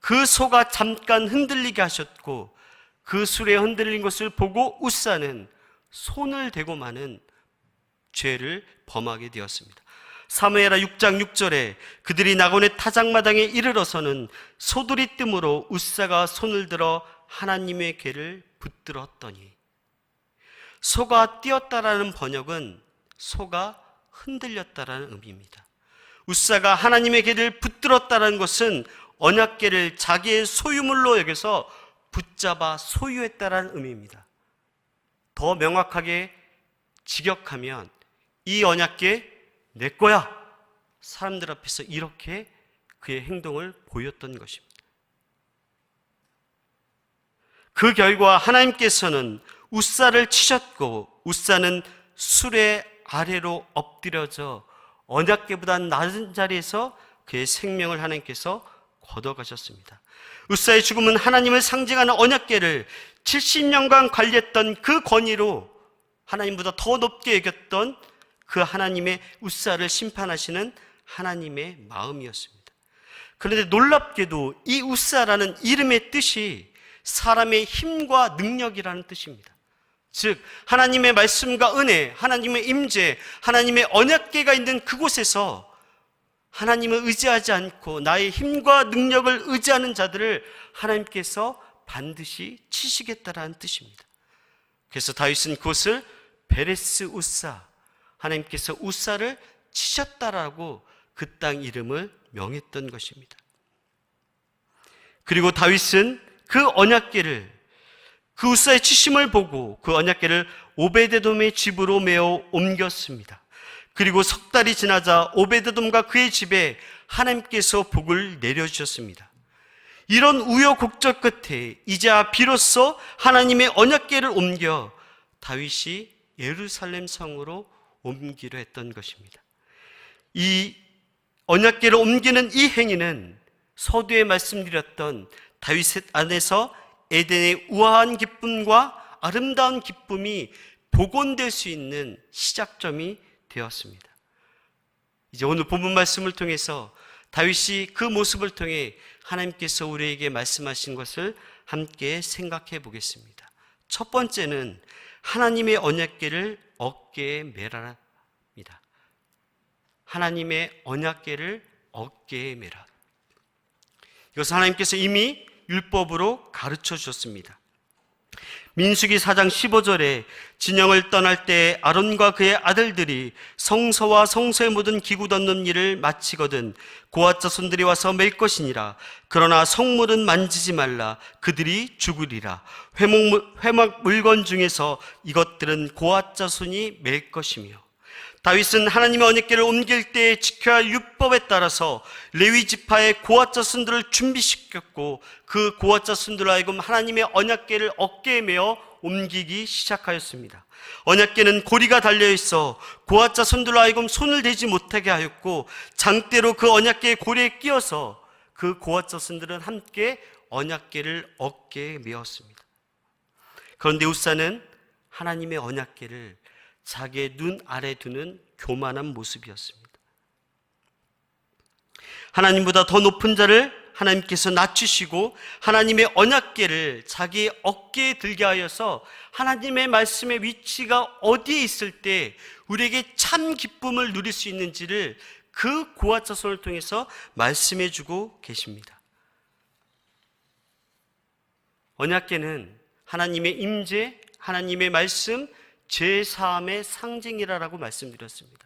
그 소가 잠깐 흔들리게 하셨고 그 수레에 흔들린 것을 보고 우사는 손을 대고 마는 죄를 범하게 되었습니다. 사무엘하 6장 6절에 그들이 나곤의 타작마당에 이르러서는 소들이 뜸으로 우사가 손을 들어 하나님의 궤를 붙들었더니, 소가 뛰었다라는 번역은 소가 흔들렸다라는 의미입니다. 우사가 하나님의 궤를 붙들었다는 것은 언약궤를 자기의 소유물로 여겨서 붙잡아 소유했다라는 의미입니다. 더 명확하게 직역하면 이 언약궤 내 거야, 사람들 앞에서 이렇게 그의 행동을 보였던 것입니다. 그 결과 하나님께서는 우사를 치셨고 우사는 수레 아래로 엎드려져 언약궤보다 낮은 자리에서 그의 생명을 하나님께서 걷어가셨습니다. 우사의 죽음은 하나님을 상징하는 언약궤를 70년간 관리했던 그 권위로 하나님보다 더 높게 여겼던 그 하나님의 우사를 심판하시는 하나님의 마음이었습니다. 그런데 놀랍게도 이 우사라는 이름의 뜻이 사람의 힘과 능력이라는 뜻입니다. 즉 하나님의 말씀과 은혜, 하나님의 임재, 하나님의 언약궤가 있는 그곳에서 하나님을 의지하지 않고 나의 힘과 능력을 의지하는 자들을 하나님께서 반드시 치시겠다라는 뜻입니다. 그래서 다윗은 그것을 베레스 우사, 하나님께서 우사를 치셨다라고 그 땅 이름을 명했던 것입니다. 그리고 다윗은 그 언약궤를, 그 우사의 치심을 보고 그 언약궤를 오베데돔의 집으로 메어 옮겼습니다. 그리고 석 달이 지나자 오베데돔과 그의 집에 하나님께서 복을 내려주셨습니다. 이런 우여곡절 끝에 이제야 비로소 하나님의 언약궤를 옮겨 다윗이 예루살렘 성으로 옮기려 했던 것입니다. 이 언약궤를 옮기는 이 행위는 서두에 말씀드렸던 다윗 안에서 에덴의 우아한 기쁨과 아름다운 기쁨이 복원될 수 있는 시작점이 되었습니다. 이제 오늘 본문 말씀을 통해서 다윗이 그 모습을 통해 하나님께서 우리에게 말씀하신 것을 함께 생각해 보겠습니다. 첫 번째는 하나님의 언약궤를 어깨에 매라랍니다. 하나님의 언약궤를 어깨에 매라. 이것은 하나님께서 이미 율법으로 가르쳐 주셨습니다. 민수기 4장 15절에 진영을 떠날 때 아론과 그의 아들들이 성서와 성소의 모든 기구 던는 일을 마치거든 고앗 자손들이 와서 맬 것이니라. 그러나 성물은 만지지 말라. 그들이 죽으리라. 회막 물건 중에서 이것들은 고앗 자손이 맬 것이며. 다윗은 하나님의 언약궤를 옮길 때 지켜야 할 율법에 따라서 레위 지파의 고앗 자손들을 준비시켰고, 그 고앗 자손들로 하여금 하나님의 언약궤를 어깨에 메어 옮기기 시작하였습니다. 언약궤는 고리가 달려있어 고앗 자손들로 하여금 손을 대지 못하게 하였고, 장대로 그 언약궤의 고리에 끼어서 그 고앗 자손들은 함께 언약궤를 어깨에 메었습니다. 그런데 우사는 하나님의 언약궤를 자기의 눈 아래 두는 교만한 모습이었습니다. 하나님보다 더 높은 자를 하나님께서 낮추시고 하나님의 언약궤를 자기의 어깨에 들게 하여서 하나님의 말씀의 위치가 어디에 있을 때 우리에게 참 기쁨을 누릴 수 있는지를 그 고앗 자손을 통해서 말씀해 주고 계십니다. 언약궤는 하나님의 임재, 하나님의 말씀, 죄사함의 상징이라고 말씀드렸습니다.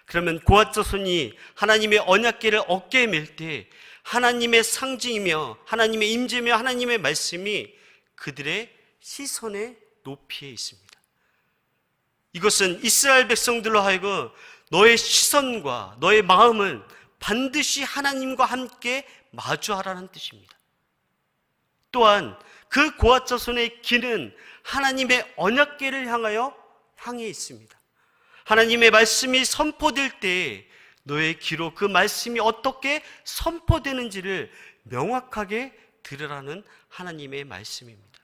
그러면 고앗 자손이 하나님의 언약궤를 어깨에 맬 때 하나님의 상징이며 하나님의 임재며 하나님의 말씀이 그들의 시선의 높이에 있습니다. 이것은 이스라엘 백성들로 하여금 너의 시선과 너의 마음은 반드시 하나님과 함께 마주하라는 뜻입니다. 또한 그 고앗 자손의 길은 하나님의 언약궤를 향해 있습니다. 하나님의 말씀이 선포될 때 너의 귀로 그 말씀이 어떻게 선포되는지를 명확하게 들으라는 하나님의 말씀입니다.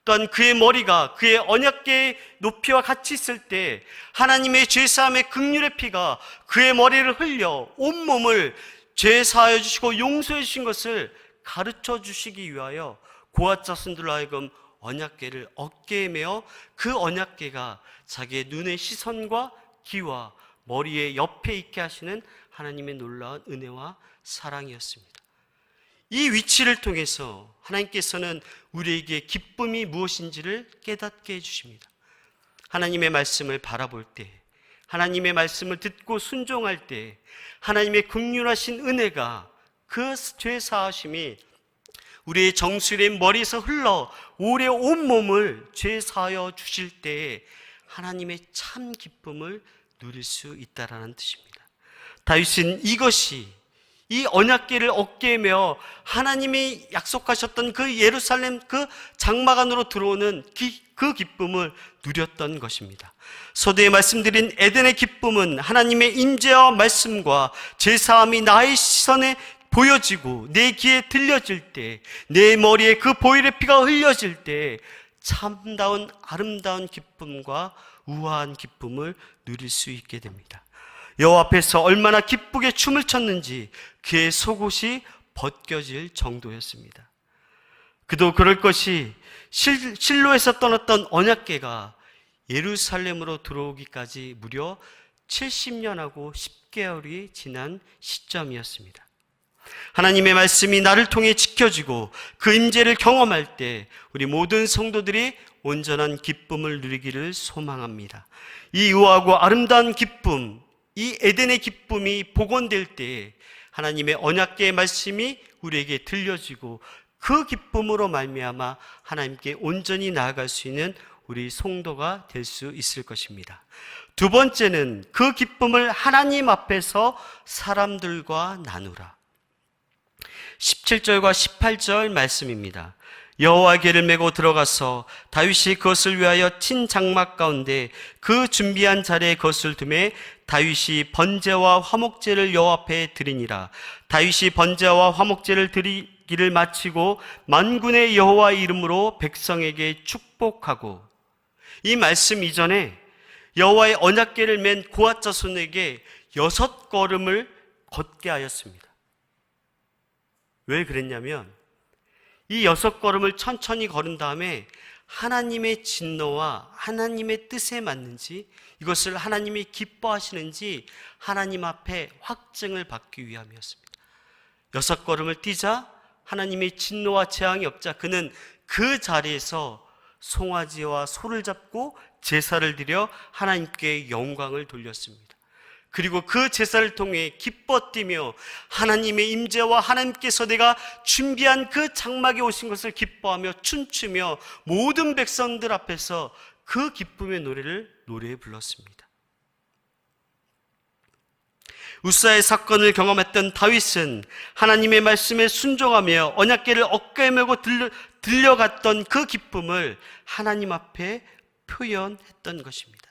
또한 그의 머리가 그의 언약궤의 높이와 같이 있을 때 하나님의 죄사함의 긍휼의 피가 그의 머리를 흘려 온몸을 죄사하여 주시고 용서해 주신 것을 가르쳐 주시기 위하여 고앗 자손들로 하여금 언약궤를 어깨에 메어 그 언약궤가 자기의 눈의 시선과 귀와 머리의 옆에 있게 하시는 하나님의 놀라운 은혜와 사랑이었습니다. 이 위치를 통해서 하나님께서는 우리에게 기쁨이 무엇인지를 깨닫게 해주십니다. 하나님의 말씀을 바라볼 때, 하나님의 말씀을 듣고 순종할 때 하나님의 긍휼하신 은혜가, 그 죄 사하심이 우리의 정수리의 머리에서 흘러 우리의 온몸을 죄 사하여 주실 때에 하나님의 참 기쁨을 누릴 수 있다라는 뜻입니다. 다윗은 이것이, 이 언약궤를 어깨에 메어 하나님이 약속하셨던 그 예루살렘 그 장막 안으로 들어오는 그 기쁨을 누렸던 것입니다. 서두에 말씀드린 에덴의 기쁨은 하나님의 임재와 말씀과 제사함이 나의 시선에 보여지고 내 귀에 들려질 때, 내 머리에 그 보혈의 피가 흘려질 때 참다운 아름다운 기쁨과 우아한 기쁨을 누릴 수 있게 됩니다. 여호와 앞에서 얼마나 기쁘게 춤을 췄는지 그의 속옷이 벗겨질 정도였습니다. 그도 그럴 것이 실로에서 떠났던 언약궤가 예루살렘으로 들어오기까지 무려 70년하고 10개월이 지난 시점이었습니다. 하나님의 말씀이 나를 통해 지켜지고 그 임재를 경험할 때 우리 모든 성도들이 온전한 기쁨을 누리기를 소망합니다. 이 우아하고 아름다운 기쁨, 이 에덴의 기쁨이 복원될 때 하나님의 언약궤의 말씀이 우리에게 들려지고 그 기쁨으로 말미암아 하나님께 온전히 나아갈 수 있는 우리 성도가 될 수 있을 것입니다. 두 번째는 그 기쁨을 하나님 앞에서 사람들과 나누라. 17절과 18절 말씀입니다. 여호와 궤를 메고 들어가서 다윗이 그것을 위하여 친 장막 가운데 그 준비한 자리에 그것을 두매 다윗이 번제와 화목제를 여호와 앞에 드리니라. 다윗이 번제와 화목제를 드리기를 마치고 만군의 여호와 이름으로 백성에게 축복하고, 이 말씀 이전에 여호와의 언약궤를 맨 고앗 자손에게 6걸음을 걷게 하였습니다. 왜 그랬냐면 이 6걸음을 천천히 걸은 다음에 하나님의 진노와 하나님의 뜻에 맞는지, 이것을 하나님이 기뻐하시는지 하나님 앞에 확증을 받기 위함이었습니다. 6걸음을 뛰자 하나님의 진노와 재앙이 없자 그는 그 자리에서 송아지와 소를 잡고 제사를 드려 하나님께 영광을 돌렸습니다. 그리고 그 제사를 통해 기뻐 뛰며 하나님의 임재와 하나님께서 내가 준비한 그 장막에 오신 것을 기뻐하며 춤추며 모든 백성들 앞에서 그 기쁨의 노래를 노래해 불렀습니다. 우사의 사건을 경험했던 다윗은 하나님의 말씀에 순종하며 언약궤를 어깨에 메고 들려갔던 그 기쁨을 하나님 앞에 표현했던 것입니다.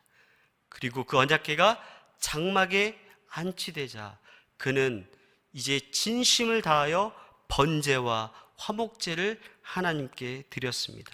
그리고 그 언약궤가 장막에 안치되자 그는 이제 진심을 다하여 번제와 화목제를 하나님께 드렸습니다.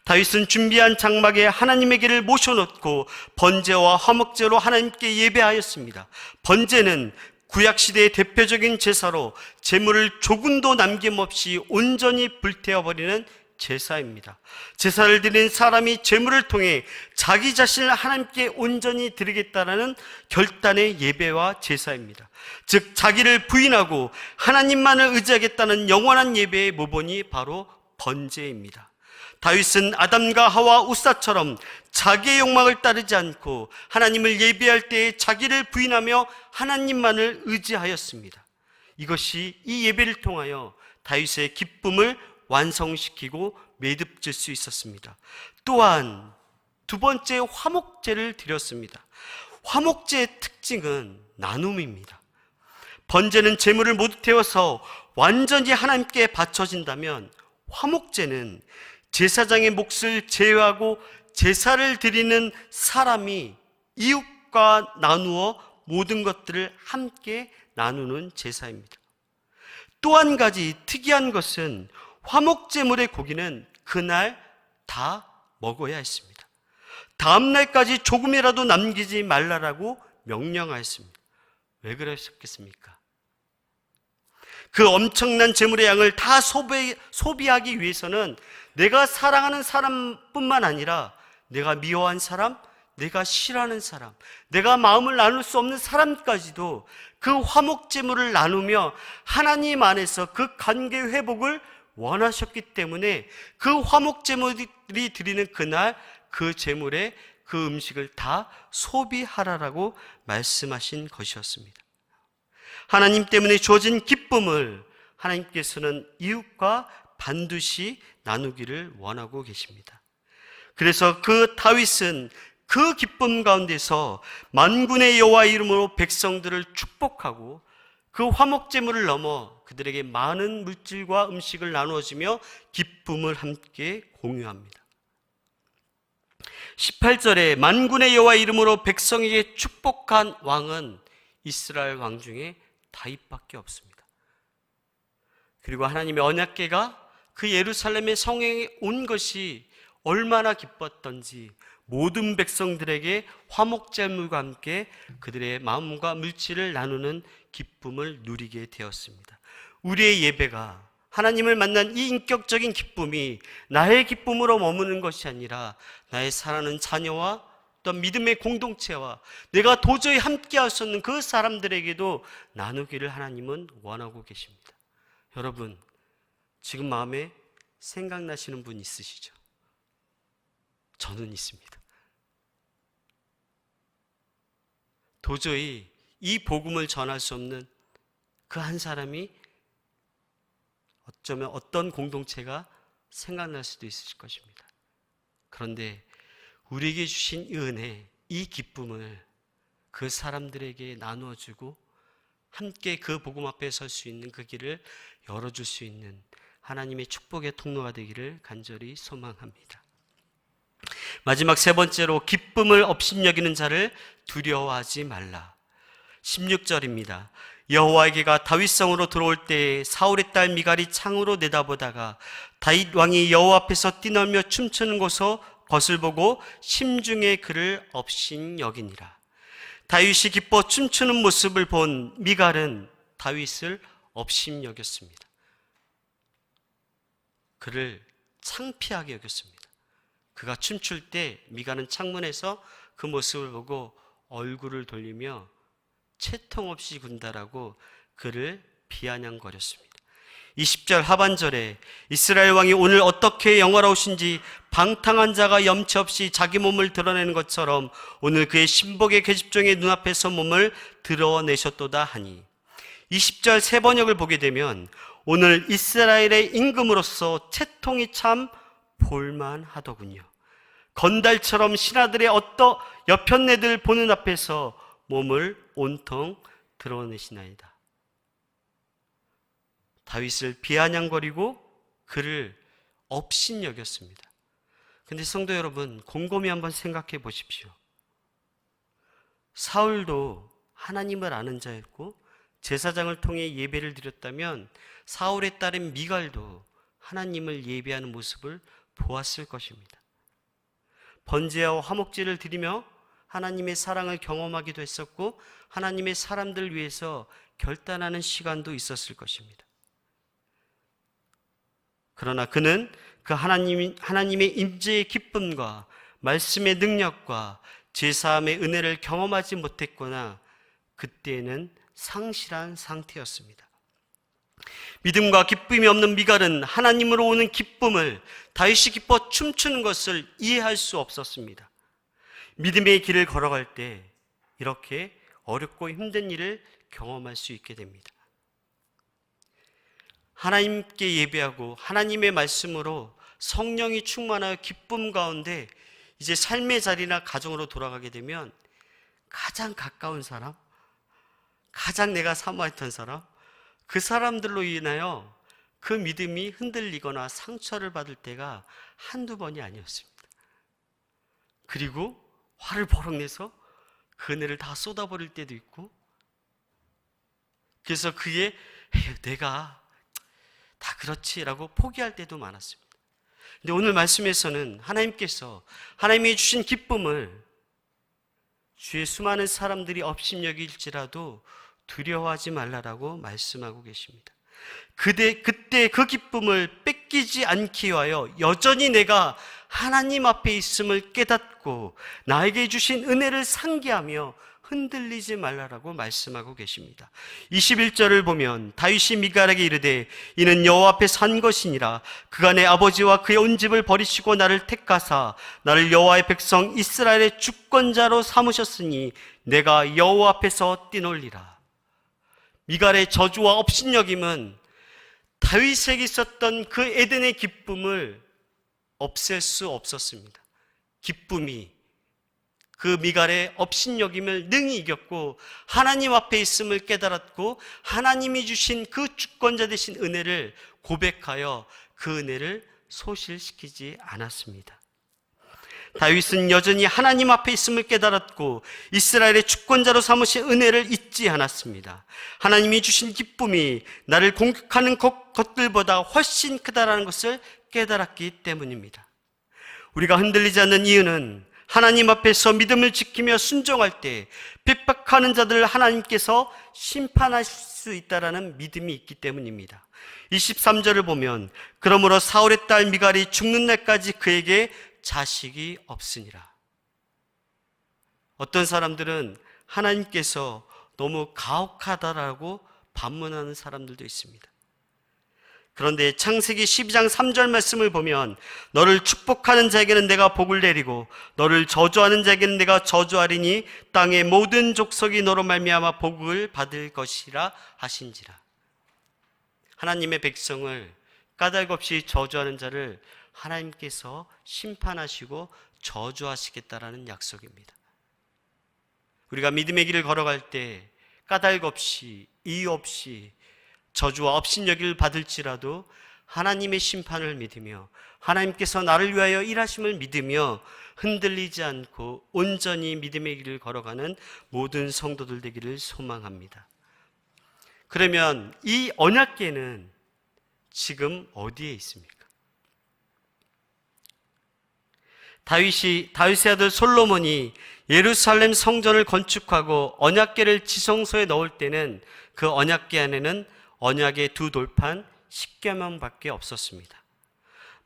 다윗은 준비한 장막에 하나님의 궤를 모셔놓고 번제와 화목제로 하나님께 예배하였습니다. 번제는 구약시대의 대표적인 제사로 제물을 조금도 남김없이 온전히 불태워버리는 제사입니다. 제사를 드린 사람이 제물을 통해 자기 자신을 하나님께 온전히 드리겠다라는 결단의 예배와 제사입니다. 즉 자기를 부인하고 하나님만을 의지하겠다는 영원한 예배의 모본이 바로 번제입니다. 다윗은 아담과 하와 우사처럼 자기의 욕망을 따르지 않고 하나님을 예배할 때에 자기를 부인하며 하나님만을 의지하였습니다. 이것이 이 예배를 통하여 다윗의 기쁨을 완성시키고 매듭질 수 있었습니다. 또한 두 번째 화목제를 드렸습니다. 화목제의 특징은 나눔입니다. 번제는 제물을 모두 태워서 완전히 하나님께 바쳐진다면 화목제는 제사장의 몫을 제외하고 제사를 드리는 사람이 이웃과 나누어 모든 것들을 함께 나누는 제사입니다. 또 한 가지 특이한 것은 화목제물의 고기는 그날 다 먹어야 했습니다. 다음 날까지 조금이라도 남기지 말라라고 명령하였습니다. 왜 그러셨겠습니까? 그 엄청난 제물의 양을 다 소비하기 위해서는 내가 사랑하는 사람뿐만 아니라 내가 미워한 사람, 내가 싫어하는 사람, 내가 마음을 나눌 수 없는 사람까지도 그 화목제물을 나누며 하나님 안에서 그 관계 회복을 원하셨기 때문에 그 화목제물이 드리는 그날 그 제물에 그 음식을 다 소비하라라고 말씀하신 것이었습니다. 하나님 때문에 주어진 기쁨을 하나님께서는 이웃과 반드시 나누기를 원하고 계십니다. 그래서 그 다윗은 그 기쁨 가운데서 만군의 여호와 이름으로 백성들을 축복하고 그 화목제물을 넘어 그들에게 많은 물질과 음식을 나누어주며 기쁨을 함께 공유합니다. 18절에 만군의 여호와 이름으로 백성에게 축복한 왕은 이스라엘 왕 중에 다윗밖에 없습니다. 그리고 하나님의 언약궤가 그 예루살렘의 성에 온 것이 얼마나 기뻤던지 모든 백성들에게 화목제물과 함께 그들의 마음과 물질을 나누는 기쁨을 누리게 되었습니다. 우리의 예배가 하나님을 만난 이 인격적인 기쁨이 나의 기쁨으로 머무는 것이 아니라 나의 사랑하는 자녀와 또 믿음의 공동체와 내가 도저히 함께할 수 없는 그 사람들에게도 나누기를 하나님은 원하고 계십니다. 여러분, 지금 마음에 생각나시는 분 있으시죠? 저는 있습니다. 도저히 이 복음을 전할 수 없는 그 한 사람이 어쩌면 어떤 공동체가 생각날 수도 있을 것입니다. 그런데 우리에게 주신 이 은혜, 이 기쁨을 그 사람들에게 나누어주고 함께 그 복음 앞에 설 수 있는 그 길을 열어줄 수 있는 하나님의 축복의 통로가 되기를 간절히 소망합니다. 마지막 세 번째로 기쁨을 업신여기는 자를 두려워하지 말라. 16절입니다. 여호와에게가 다윗성으로 들어올 때에 사울의 딸 미갈이 창으로 내다보다가 다윗 왕이 여호와 앞에서 뛰놀며 춤추는 것을 보고 심중에 그를 업신여기니라. 다윗이 기뻐 춤추는 모습을 본 미갈은 다윗을 업신여겼습니다. 그를 창피하게 여겼습니다. 그가 춤출 때 미갈은 창문에서 그 모습을 보고 얼굴을 돌리며 채통 없이 군다라고 그를 비아냥거렸습니다. 20절 하반절에 이스라엘 왕이 오늘 어떻게 영화로우신지 방탕한 자가 염치 없이 자기 몸을 드러내는 것처럼 오늘 그의 신복의 계집종의 눈앞에서 몸을 드러내셨도다 하니, 20절 새 번역을 보게 되면 오늘 이스라엘의 임금으로서 채통이 참 볼만하더군요. 건달처럼 신하들의 여편네들 보는 앞에서 몸을 온통 드러내시나이다. 다윗을 비아냥거리고 그를 업신여겼습니다. 근데 성도 여러분, 곰곰이 한번 생각해 보십시오. 사울도 하나님을 아는 자였고 제사장을 통해 예배를 드렸다면 사울의 딸인 미갈도 하나님을 예배하는 모습을 보았을 것입니다. 번제와 화목제를 드리며 하나님의 사랑을 경험하기도 했었고 하나님의 사람들 위해서 결단하는 시간도 있었을 것입니다. 그러나 그는 그 하나님의 임재의 기쁨과 말씀의 능력과 제사함의 은혜를 경험하지 못했거나 그때는 상실한 상태였습니다. 믿음과 기쁨이 없는 미갈은 하나님으로 오는 기쁨을, 다윗이 기뻐 춤추는 것을 이해할 수 없었습니다. 믿음의 길을 걸어갈 때 이렇게 어렵고 힘든 일을 경험할 수 있게 됩니다. 하나님께 예배하고 하나님의 말씀으로 성령이 충만하여 기쁨 가운데 이제 삶의 자리나 가정으로 돌아가게 되면 가장 가까운 사람, 가장 내가 사모했던 사람, 그 사람들로 인하여 그 믿음이 흔들리거나 상처를 받을 때가 한두 번이 아니었습니다. 그리고 화를 버럭 내서 그 은혜를 다 쏟아버릴 때도 있고, 그래서 그게 내가 다 그렇지라고 포기할 때도 많았습니다. 근데 오늘 말씀에서는 하나님께서 하나님이 주신 기쁨을 주의 수많은 사람들이 업신여길지라도 두려워하지 말라라고 말씀하고 계십니다. 그때 그 기쁨을 뺏기지 않기 위하여 여전히 내가 하나님 앞에 있음을 깨닫고 나에게 주신 은혜를 상기하며 흔들리지 말라라고 말씀하고 계십니다. 21절을 보면 다윗이 미갈에게 이르되 이는 여호와 앞에 산 것이니라. 그가 내 아버지와 그의 온 집을 버리시고 나를 택하사 나를 여호와의 백성 이스라엘의 주권자로 삼으셨으니 내가 여호와 앞에서 뛰놀리라. 미갈의 저주와 업신여김은 다윗에게 있었던 그 에덴의 기쁨을 없앨 수 없었습니다. 기쁨이 그 미갈의 업신여김을 능히 이겼고 하나님 앞에 있음을 깨달았고 하나님이 주신 그 주권자 되신 은혜를 고백하여 그 은혜를 소실시키지 않았습니다. 다윗은 여전히 하나님 앞에 있음을 깨달았고 이스라엘의 주권자로 삼으신 은혜를 잊지 않았습니다. 하나님이 주신 기쁨이 나를 공격하는 것들보다 훨씬 크다라는 것을 깨달았기 때문입니다. 우리가 흔들리지 않는 이유는 하나님 앞에서 믿음을 지키며 순종할 때 핍박하는 자들을 하나님께서 심판하실 수 있다라는 믿음이 있기 때문입니다. 23절을 보면 그러므로 사울의 딸 미갈이 죽는 날까지 그에게 자식이 없으니라. 어떤 사람들은 하나님께서 너무 가혹하다라고 반문하는 사람들도 있습니다. 그런데 창세기 12장 3절 말씀을 보면 너를 축복하는 자에게는 내가 복을 내리고 너를 저주하는 자에게는 내가 저주하리니 땅의 모든 족속이 너로 말미암아 복을 받을 것이라 하신지라. 하나님의 백성을 까닭없이 저주하는 자를 하나님께서 심판하시고 저주하시겠다라는 약속입니다. 우리가 믿음의 길을 걸어갈 때 까닭없이 이유 없이 저주와 업신여기를 받을지라도 하나님의 심판을 믿으며 하나님께서 나를 위하여 일하심을 믿으며 흔들리지 않고 온전히 믿음의 길을 걸어가는 모든 성도들 되기를 소망합니다. 그러면 이 언약궤는 지금 어디에 있습니까? 다윗의 아들 솔로몬이 예루살렘 성전을 건축하고 언약궤를 지성소에 넣을 때는 그 언약궤 안에는 언약의 두 돌판 10계명밖에 없었습니다.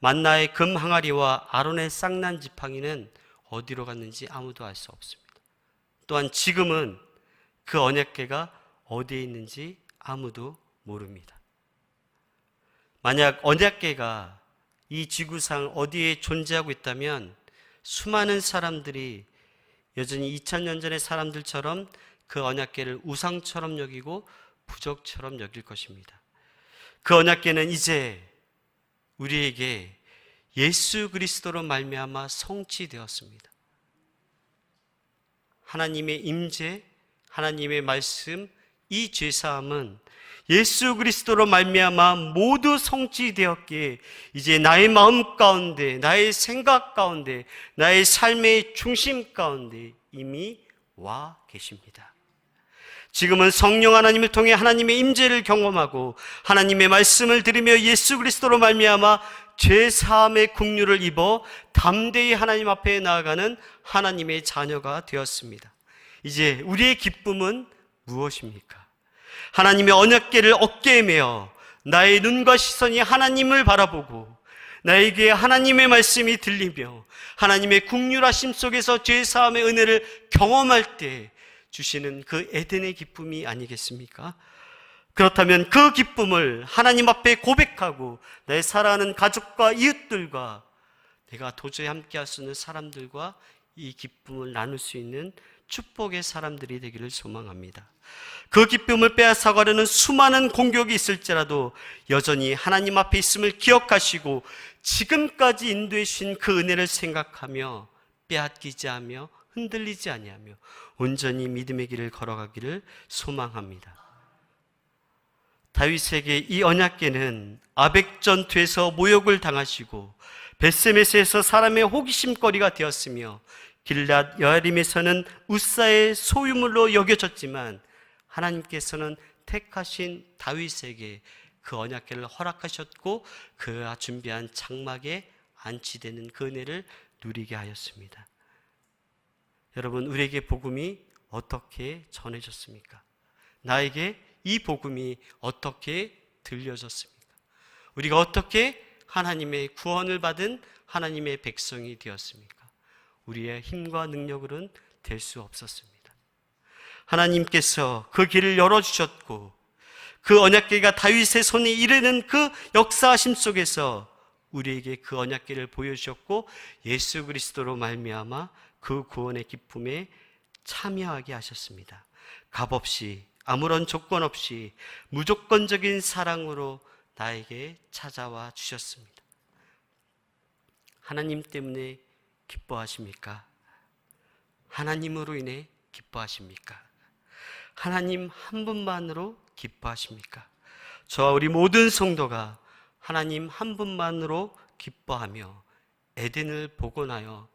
만나의 금 항아리와 아론의 쌍난 지팡이는 어디로 갔는지 아무도 알 수 없습니다. 또한 지금은 그 언약궤가 어디에 있는지 아무도 모릅니다. 만약 언약궤가 이 지구상 어디에 존재하고 있다면 수많은 사람들이 여전히 2000년 전의 사람들처럼 그 언약궤를 우상처럼 여기고 부적처럼 여길 것입니다. 그 언약궤는 이제 우리에게 예수 그리스도로 말미암아 성취되었습니다. 하나님의 임재, 하나님의 말씀, 이 죄사함은 예수 그리스도로 말미암아 모두 성취되었기에 이제 나의 마음 가운데, 나의 생각 가운데, 나의 삶의 중심 가운데 이미 와 계십니다. 지금은 성령 하나님을 통해 하나님의 임재를 경험하고 하나님의 말씀을 들으며 예수 그리스도로 말미암아 죄사함의 긍휼을 입어 담대히 하나님 앞에 나아가는 하나님의 자녀가 되었습니다. 이제 우리의 기쁨은 무엇입니까? 하나님의 언약궤를 어깨에 메어 나의 눈과 시선이 하나님을 바라보고 나에게 하나님의 말씀이 들리며 하나님의 긍휼하심 속에서 죄사함의 은혜를 경험할 때 주시는 그 에덴의 기쁨이 아니겠습니까? 그렇다면 그 기쁨을 하나님 앞에 고백하고 내 사랑하는 가족과 이웃들과 내가 도저히 함께 할 수 없는 사람들과 이 기쁨을 나눌 수 있는 축복의 사람들이 되기를 소망합니다. 그 기쁨을 빼앗아가려는 수많은 공격이 있을지라도 여전히 하나님 앞에 있음을 기억하시고 지금까지 인도해 주신 그 은혜를 생각하며 빼앗기지 않으며 흔들리지 아니하며 온전히 믿음의 길을 걸어가기를 소망합니다. 다윗에게 이 언약궤는 아벡 전투에서 모욕을 당하시고 벳세메스에서 사람의 호기심거리가 되었으며 길랏 여아림에서는 우사의 소유물로 여겨졌지만 하나님께서는 택하신 다윗에게 그 언약궤를 허락하셨고 그가 준비한 장막에 안치되는 그 은혜를 누리게 하였습니다. 여러분, 우리에게 복음이 어떻게 전해졌습니까? 나에게 이 복음이 어떻게 들려졌습니까? 우리가 어떻게 하나님의 구원을 받은 하나님의 백성이 되었습니까? 우리의 힘과 능력으로는 될 수 없었습니다. 하나님께서 그 길을 열어주셨고 그 언약궤가 다윗의 손에 이르는 그 역사하심 속에서 우리에게 그 언약궤를 보여주셨고 예수 그리스도로 말미암아 그 구원의 기쁨에 참여하게 하셨습니다. 값없이 아무런 조건 없이 무조건적인 사랑으로 나에게 찾아와 주셨습니다. 하나님 때문에 기뻐하십니까? 하나님으로 인해 기뻐하십니까? 하나님 한 분만으로 기뻐하십니까? 저와 우리 모든 성도가 하나님 한 분만으로 기뻐하며 에덴을 복원하여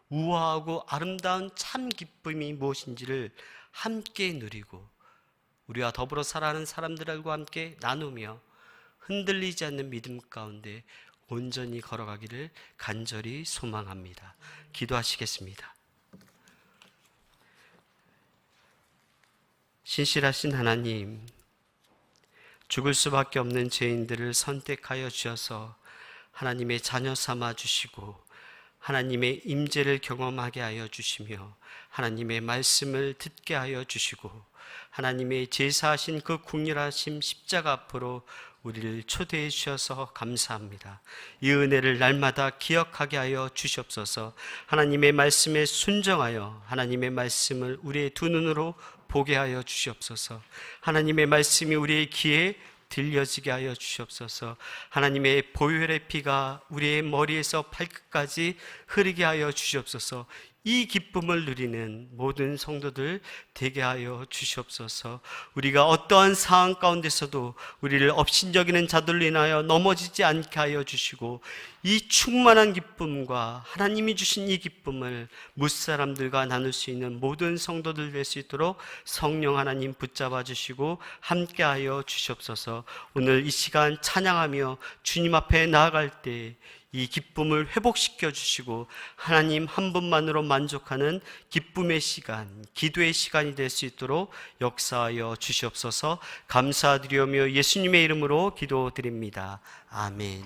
우아하고 아름다운 참 기쁨이 무엇인지를 함께 누리고 우리와 더불어 살아가는 사람들과 함께 나누며 흔들리지 않는 믿음 가운데 온전히 걸어가기를 간절히 소망합니다. 기도하시겠습니다. 신실하신 하나님, 죽을 수밖에 없는 죄인들을 선택하여 주셔서 하나님의 자녀 삼아 주시고 하나님의 임재를 경험하게 하여 주시며 하나님의 말씀을 듣게 하여 주시고 하나님의 제사하신 그 긍휼하심 십자가 앞으로 우리를 초대해 주셔서 감사합니다. 이 은혜를 날마다 기억하게 하여 주시옵소서. 하나님의 말씀에 순종하여 하나님의 말씀을 우리의 두 눈으로 보게 하여 주시옵소서. 하나님의 말씀이 우리의 귀에 들려지게 하여 주시옵소서. 하나님의 보혈의 피가 우리의 머리에서 발끝까지 흐르게 하여 주시옵소서. 이 기쁨을 누리는 모든 성도들 되게 하여 주시옵소서. 우리가 어떠한 상황 가운데서도 우리를 업신여기는 자들로 인하여 넘어지지 않게 하여 주시고 이 충만한 기쁨과 하나님이 주신 이 기쁨을 무사람들과 나눌 수 있는 모든 성도들 될 수 있도록 성령 하나님 붙잡아 주시고 함께 하여 주시옵소서. 오늘 이 시간 찬양하며 주님 앞에 나아갈 때 이 기쁨을 회복시켜 주시고 하나님 한 분만으로 만족하는 기쁨의 시간, 기도의 시간이 될 수 있도록 역사하여 주시옵소서. 감사드리오며 예수님의 이름으로 기도드립니다. 아멘.